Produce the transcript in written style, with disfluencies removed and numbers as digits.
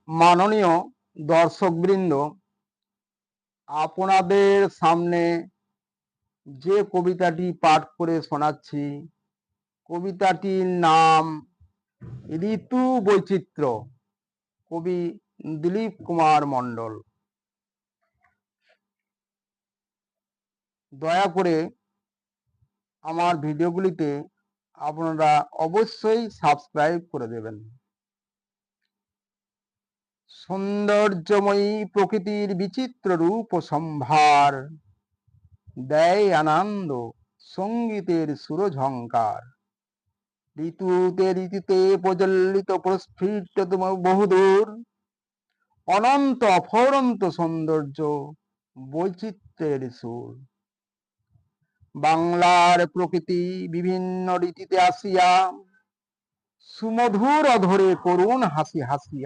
মাননীয় দর্শকবৃন্দ, আপনাদের সামনে যে কবিতাটি পাঠ করে শোনাচ্ছি, কবিতাটির নাম ঋতু বৈচিত্র্য, কবি দিলীপ কুমার মণ্ডল। দয়া করে আমার ভিডিওগুলিতে আপনারা অবশ্যই সাবস্ক্রাইব করে দেবেন। সৌন্দর্যময়ী প্রকৃতির বিচিত্র রূপ সম্ভার, দেয় আনন্দ সঙ্গীতের সুরঝঙ্কার। ঋতুতে প্রজ্বলিত প্রস্ফুটিত বহুদূর, অনন্ত অফুরন্ত সৌন্দর্য বৈচিত্র্যের সুর। বাংলার প্রকৃতি বিভিন্ন ঋতুতে আসিয়া সুমধুর অধরে করুণ হাসি হাসিয়া